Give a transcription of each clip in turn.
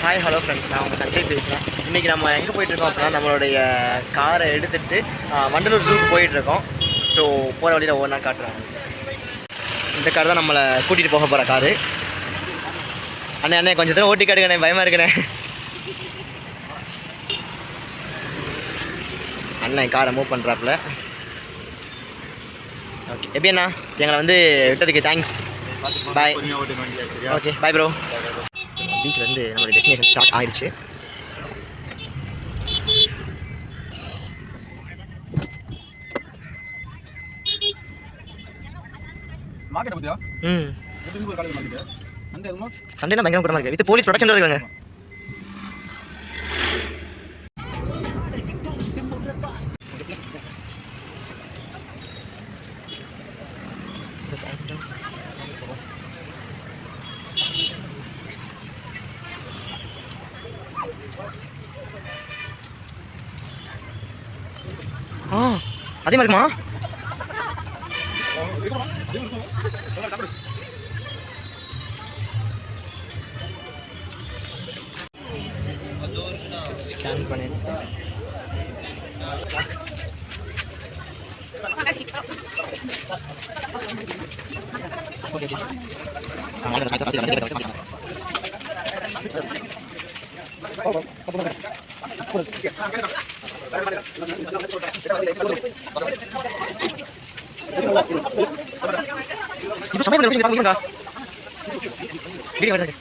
Hi hello friends, நான் உங்கள் சஞ்சய் பேசுகிறேன். இன்றைக்கி நம்ம எங்கே போயிட்டுருக்கோம் அப்படின்னா, நம்மளுடைய காரை எடுத்துகிட்டு வண்டலூர் ஜூக்கு போயிட்டுருக்கோம். ஸோ போகிற வழியில் ஒவ்வொன்றா காட்டுறேன். இந்த கார் தான் நம்மளை கூட்டிகிட்டு போக போகிற காரு. அண்ணே கொஞ்சம் தூரம் ஓட்டி காட்டுங்கண்ணே, பயமாக இருக்கிறேன். அண்ணன் காரை மூவ் பண்ணுறாப்புல. ஓகே, எப்படி அண்ணா எங்களை வந்து விட்டதுக்கு thanks. Bye. Okay bye bro. பீச்சில் வந்து நம்மளுடைய டெஸ்டினேஷன் ஸ்டார்ட் ஆயிடுச்சு. சண்டேனா பயங்கர கூட்டமாக இருக்குது. வித் போலீஸ் ப்ரொடக்ஷன் இருக்காங்க. அதே மாதிரி இருக்குமா? ஸ்கேன் பண்ணிட்டு இப்போ சமயம் கொஞ்சம் பாருங்க. வீடியோ வருது.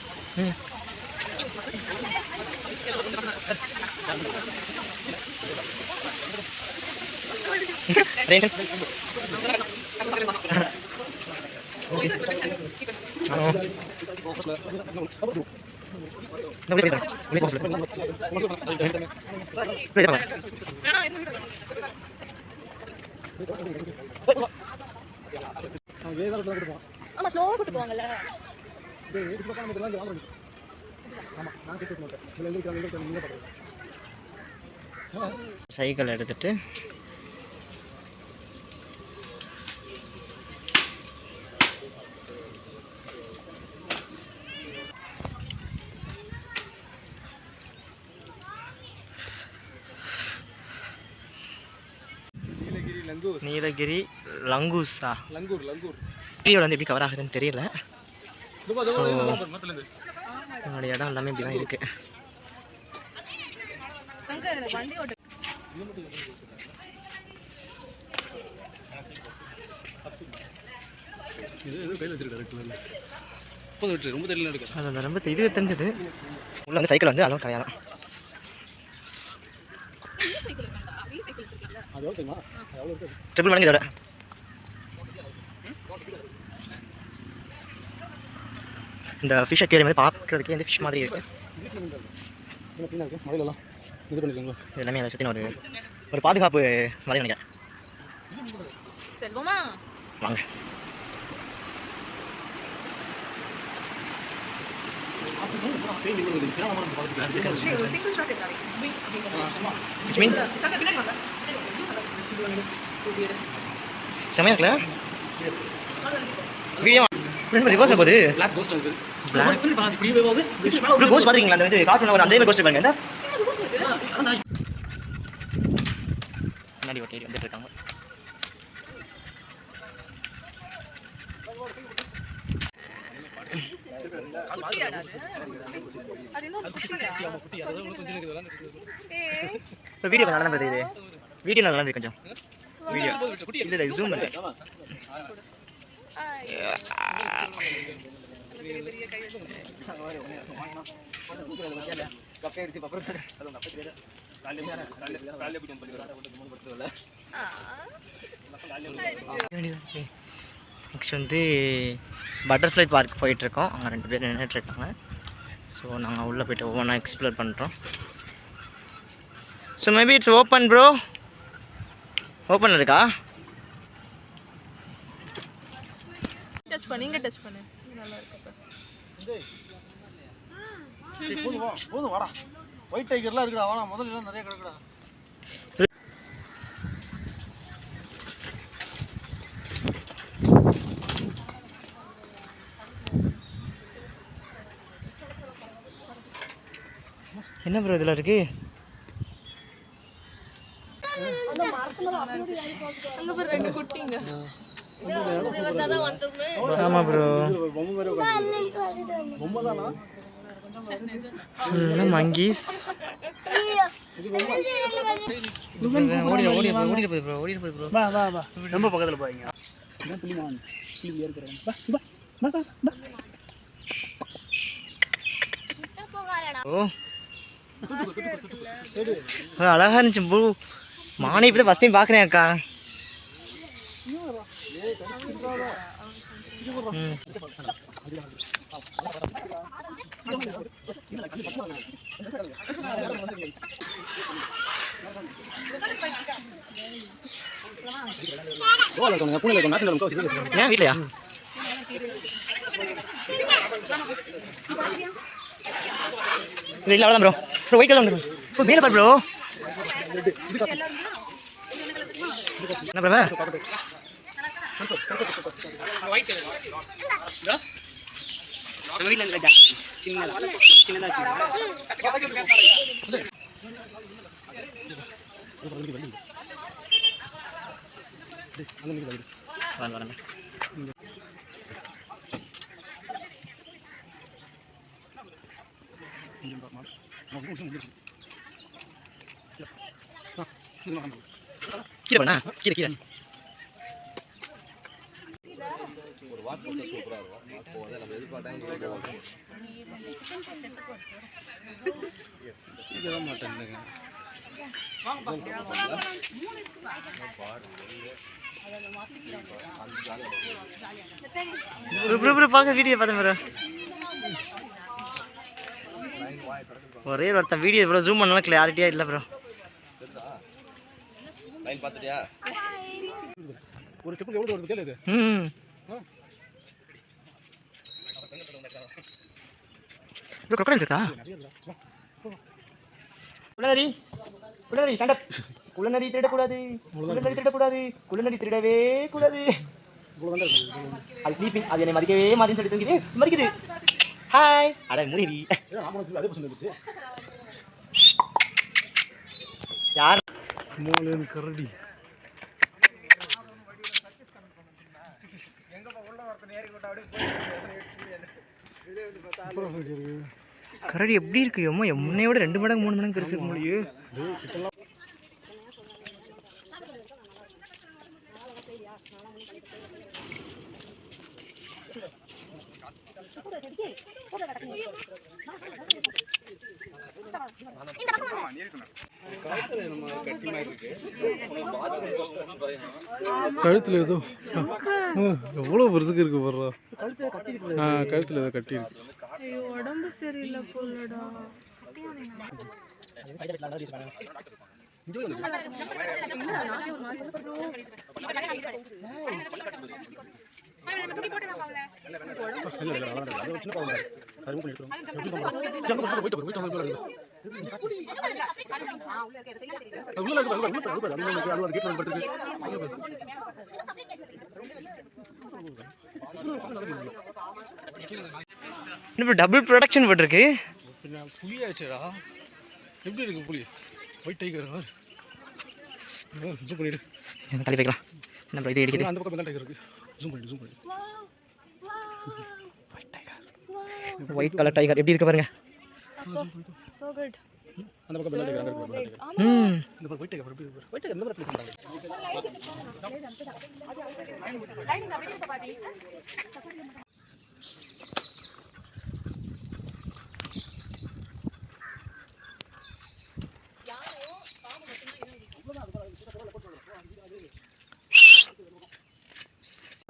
சைக்கிள் எடுத்துட்டு நீலகிரி லங்கூஸா வீடியோவில் வந்து எப்படி கவர் ஆகுதுன்னு தெரியல. என்னோட இடம் எல்லாமே இப்படி தான் இருக்கு. ரொம்ப இது தெரிஞ்சது உள்ள வந்து சைக்கிள் வந்து அளவு கிடையாது. ட்ரிபிள் மடங்கு இதோட. இந்த ஃபிஷ் அக்வேரியம் வந்து பார்க்கறதுக்கே இந்த ஃபிஷ் மாதிரி இருக்கு. எல்லாமே அதை சுற்றி ஒரு பாதுகாப்பு மாதிரி நினைக்கிறேன். வாங்க. செமையா இருக்குல்ல வீடியோ. ரிவர்ஸ் போகுது. பிளாக் கோஸ்ட் இருக்கு. பிளாக் கோஸ்ட் பாத்தீங்களா? அந்த வந்து கார்ட்டூன்ல வர அதே கோஸ்ட் பாருங்க. இந்த முன்னாடி ஓட்டி வந்துட்டு இருக்காங்க. வீடியோ நல்லா தான் இது. வீடியோ நல்லா இருக்கு. கொஞ்சம் வீடியோ இல்லை ஜூம் பண்ணுறேன். நெக்ஸ்ட் வந்து பட்டர்ஃப்ளை பார்க் போயிட்டுருக்கோம். அங்கே 2 பேர் நின்றுட்டுருக்காங்க. ஸோ நாங்கள் உள்ளே போய்ட்டு ஒவ்வொன்றா எக்ஸ்ப்ளோர் பண்ணுறோம். So maybe it's open bro. Open இருக்கா? டச் பண்ணு. நல்லா இருக்கு. போதும் வாடா. ஒயிட் டைகர்லாம் இருக்குடா. வாடா, முதல்ல எல்லாம் நிறைய கிடக்குடா. என்ன ப்ரோ இதில் இருக்கு? அங்க பாரு 2 குட்டிங்க. ஆமாம் ப்ரோ. மங்கீஸ் ஓடி போகுது ப்ரோ. ரொம்ப பக்கத்தில் போய்ங்க. ஓ அழகா இருந்துச்சு ப்ரோ. மானை இப்போ ஃபஸ்ட் டைம் பார்க்குறேன் அக்கா. ஏன் வீட்லையா? இல்லை அவ்வளோதான் ப்ரோ. ஒயிட் கலர் வந்துடும் ப்ரோ. மேலே பாரு ப்ரோ. என்ன ப்ரோ கீரை பண்ணா கீரை பார்க்க வீடியோ பார்த்தேன் ப்ரோ. ஒரே ஒருத்தன் வீடியோ ப்ரோ ஜூம் பண்ணலாம் கிளாரிட்டியா இல்லை ப்ரோ. ஒரு ஸ்டெப்புக்கு எவ்வளோ வருது கேளு. க்ரொக்கடைல் இருக்கா? குள்ளநரி குள்ளநரி ஸ்டாண்ட் அப். குள்ளநரி திருடக்கூடாது. குள்ளநரி திருடக்கூடாது. குள்ளநரி திருடவே கூடாது. அது ஸ்லீப்பிங். அது என்னை மதிக்கவே மாட்டேன்னு சொல்லி தூங்கிது. மதிக்குது. ஹாய் அட முனிவி. யார் மோலன் கரடி கரடி எப்படி இருக்கு? முன்னையோட 2 மடங்கு 3 மடங்கு பெருசு இருக்க முடியும். கழுத்துல ஏதோ எவ்வளோ பெருசுக்கு இருக்கு போடுறா. கழுத்துல ஏதோ கட்டி இருக்கு. ஐயோ உடம்பு சரியில்லை போலடா. டபுள் ப்ரொடக்ஷன் போட்டிருக்கு. புலியாச்சேடா. எப்படி இருக்கு புலி? ஒயிட் டைகர் ஜூம் பண்ணிடு. தள்ளி வைக்கலாம். என்ன ப்ரோ இது எடுக்குது? அந்த பக்கம் தான் டைகர் இருக்கு. ஜூம் பண்ணி ஒயிட் கலர் டைகர் எப்படி இருக்கு பாருங்க. So good. அந்த பக்கம் பெல் டைகர் அங்க இருக்கு. இந்த பக்கம் ஒயிட் டைகர் எப்படி இருக்கு? ஒயிட் டைகர் இந்த பக்கத்துல இருக்கு.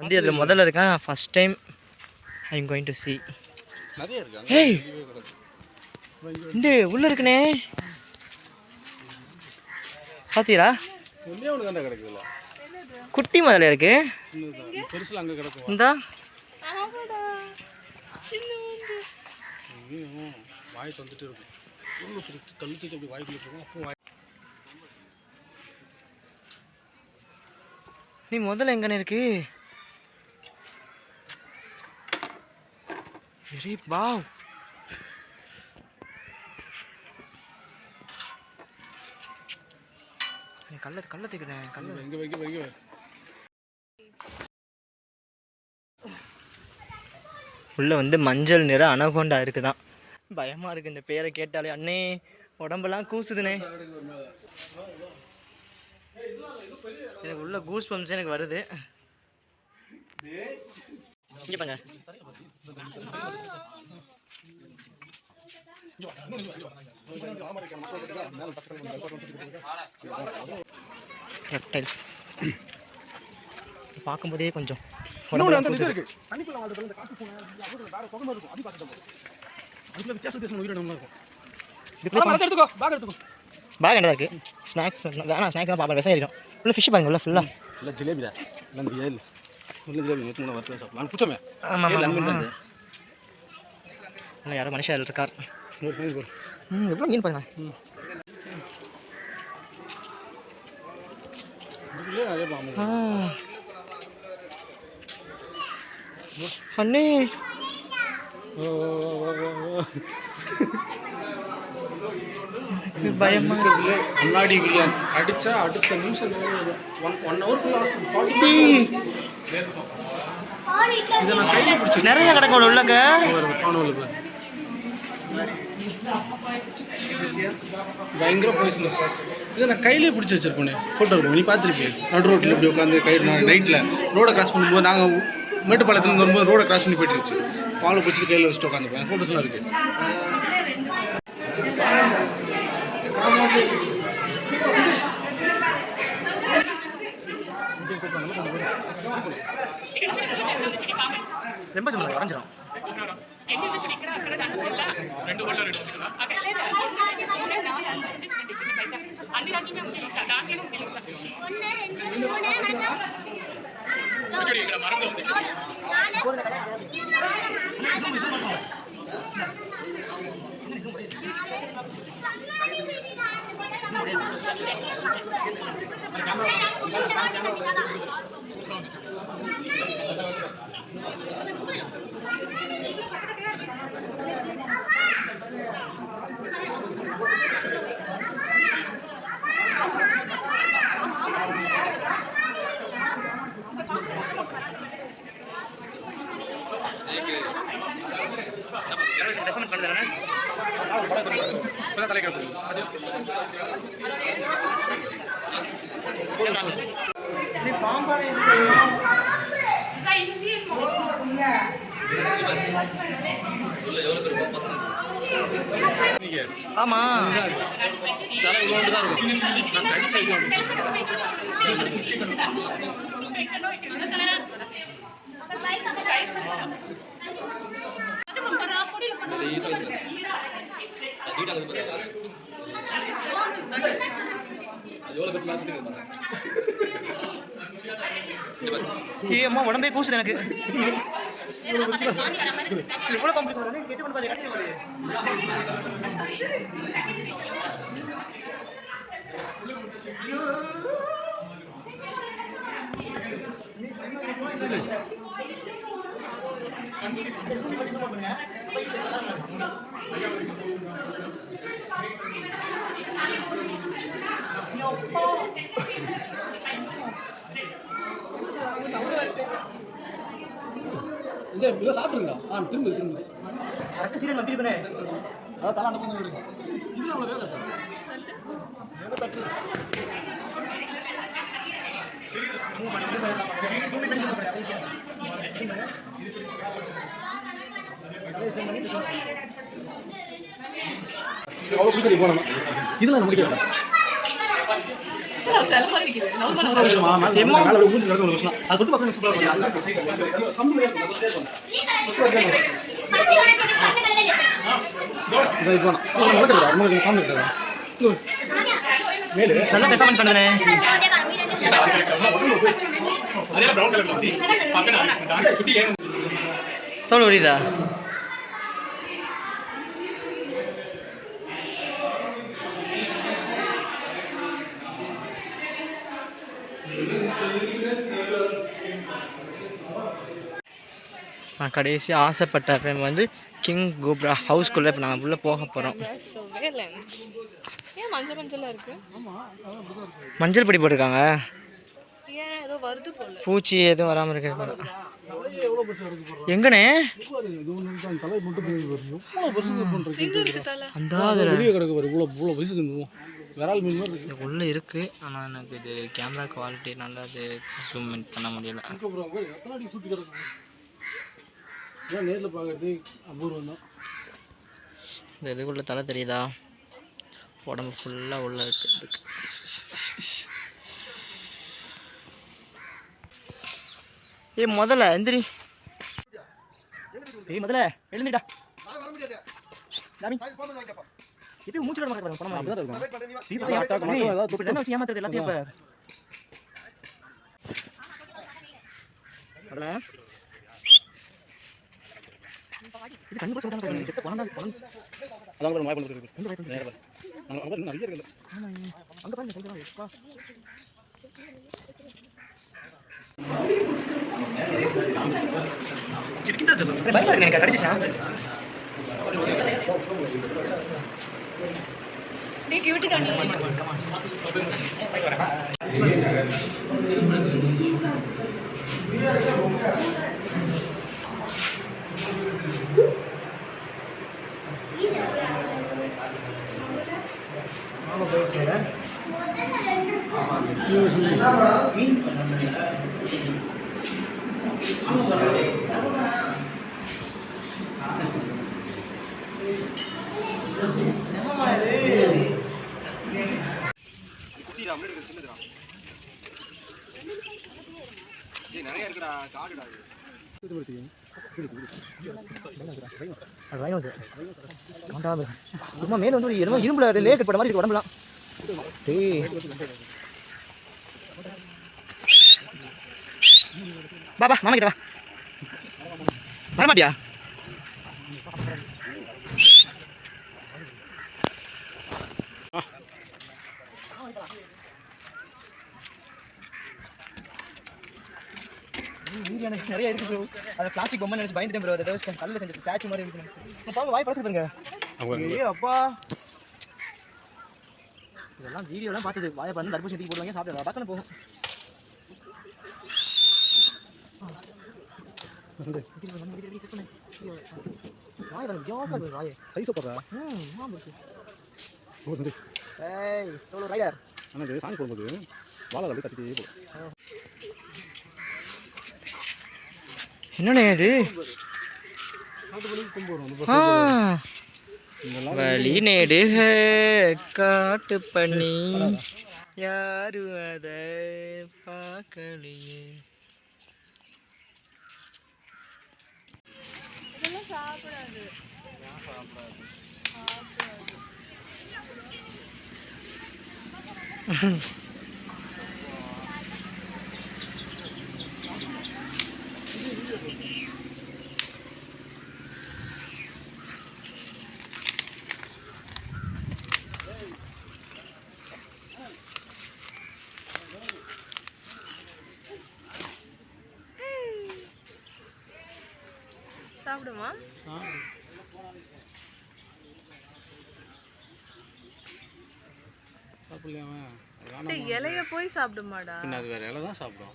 வந்து அதில் முதல்ல இருக்கேன். First time I am going to see. நிறைய இருக்கு. ஹேய் இந்த உள்ள இருக்குனே பாத்தீரா? ஒண்ணே ஒண்ணு தான் கிடக்குதுல. குட்டி முதல்ல இருக்கு. பெருசுல அங்க கிடக்கும். இந்தா ஆமாடா. சின்னூண்டு. வாய் தந்துட்டே இருக்கும். உள்ள கழுத்துக்கு அப்படி வாய்க்குள்ள இருக்கும். அப்போ நீ முதல்ல எங்கன்னு இருக்கு? Very wow. கல்ல தூக்கிட்டேன் கல்ல இங்கே வைக்க உள்ளே வந்து மஞ்சள் நிற அனகொண்டா இருக்குதான். பயமாக இருக்குது இந்த பேரை கேட்டாலே. அண்ணே உடம்பெல்லாம் கூசுதுண்ணே. எனக்கு உள்ள கூஸ் பம்ப்ஸ் எனக்கு வருது. இங்கே பாங்க. ரெப்டைல்ஸ் பார்க்கும்போதே கொஞ்சம் பேக் என்ன இருக்கு? ஸ்நாக்ஸ் வேணாம், ஸ்நாக்ஸ் தான் பாப்பா விஷம் ஏறிடும். உள்ள ஃபிஷ் பாருங்க, உள்ள ஃபுல்லாக இல்லை ஜிலேபி தான் ஜிலேபி. ஆமாம் இல்லை யாரோ மனுஷன் இருக்கார். எவ்வளோ மீன் பாருங்க. அண்ணே பயமா இருக்குல்ல. முன்னாடி பிரியாணி அடித்தா அடுத்த நிமிஷம் 1 ஹவருக்குள்ள இதை நான் கையில் பிடிச்சி நிறைய கிடக்கும் உள்ளக்க. பயங்கர பாய்ஸ்லெஸ். இதை நான் கையிலே பிடிச்சி வச்சிருப்பேன். ஃபோட்டோ இருக்கும், நீ பார்த்துருப்பேன். நடு ரோட்டில் இப்படி உட்காந்து நைட்டில் ரோடை கிராஸ் பண்ணும்போது நாங்கள் மேட்டுப்பாளையத்துலேருந்து வரும்போது ரோடை கிராஸ் பண்ணி போயிட்டு இருந்துச்சு. பாலை பிடிச்சிட்டு கையில் வச்சுட்டு உட்காந்துருப்பேன். ஃபோட்டோஸ்லாம் இருக்குது. ரொம்ப சொல்லுங்க உடஞ்சிடும். ஆமா தலை இவ்வளோ தான் இருக்கும். நான் கடிச்ச அம்மா உடம்பே கூசுது எனக்கு. இதை சாப்பிடுங்களா? திரும்ப சரக்கு சீரன் அப்படி இருக்கனே. அதான் தலை அந்த பக்கம் விடுங்க. இதில் அவ்வளோ வேலை தட்டு இதெல்லாம் முடிக்க வேண்டாம். நல்லா பெர்ஃபார்மன்ஸ் பண்ணுதுனே. தோல் உரியுதா? நான் கடைசி ஆசைப்பட்ட ஃப்ரேம் வந்து கிங் கோப்ரா ஹவுஸ்குள்ளே இப்போ நாங்கள் உள்ளே போக போகிறோம். சர்வேலன்ஸ். ஏன் மஞ்சள் மஞ்சளாக இருக்கு? மஞ்சள் பொடி போட்டிருக்காங்க. ஏன் ஏதோ வருது போல. பூச்சி எதுவும் வராமல் இருக்கிறது. எங்கண்ணே எங்க இருக்கு தலை? அந்த உள்ளே இருக்குது. ஆனால் எனக்கு இது கேமரா குவாலிட்டி நல்லா அது ஜூம் இன் பண்ண முடியலை. நேரில் பார்க்கறது அபூர்வம் தான். இந்த இதுக்குள்ள தலை தெரியுதா? உடம்பு ஃபுல்லாக உள்ள இருக்கு. முதல்ல எந்திரி. முதல்ல எழுந்துடா. எப்பயும் மூச்சு விட ஏமாத்துறது எல்லாத்தையும். சும்மா மேல வந்து இரும்புல லேக்கட் போட்ட மாதிரி இருக்கு உடம்புலாம். பாபா மாமா கிட்ட வா. வரமாட்டியா? நிறைய இருக்கு ப்ரோ. அது பிளாஸ்டிக் பொம்மை நினைச்சு பயந்துட்டேன் ப்ரோ. அதை கல்லில் செஞ்ச ஸ்டாச்சு மாதிரி இருந்துச்சு. பாப்பா வாய் படுத்து பாருங்க. அப்பா இதெல்லாம் வீடியோலாம் பார்த்தது. வாயை பார்த்து தர்பூசணி தூக்கி போடுவாங்க, சாப்பிடுவாங்க, பக்கம் போகும். வாய் பாருங்க, வித்தியாசம் இருக்கு வாய். சைஸ் போடுறா. ஏய் சோலோ ரைடர். ஆனால் இது சாமி போடும்போது வாழை அப்படியே கட்டிட்டே போகும். என்னண்ணே இது? வழி நெடுக காட்டு பண்ணி யாரும் அதை பார்க்கலையே. இதெல்லாம் சாப்பிடாது. சாப்பிடுமா? இலைய போய் சாப்பிடுமாடா? அது வேற இலை தான் சாப்பிடும்.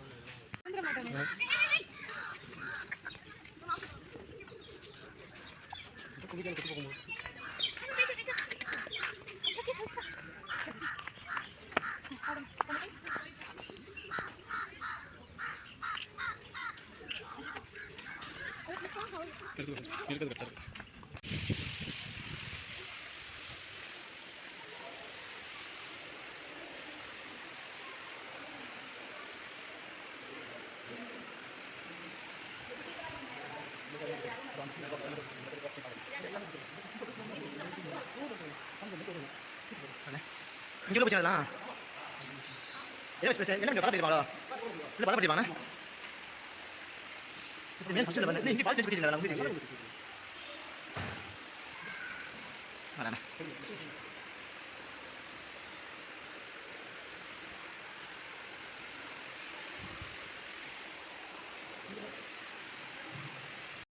இங்கே போச்சுலாம் என்ன ஸ்பெஷல்? என்ன படம் தெரியுமாடா? இல்லை படம் படிப்பாங்க. மேல் ஃபஸ்ட்டு வந்து இங்கே பால் பேசி வரேன்.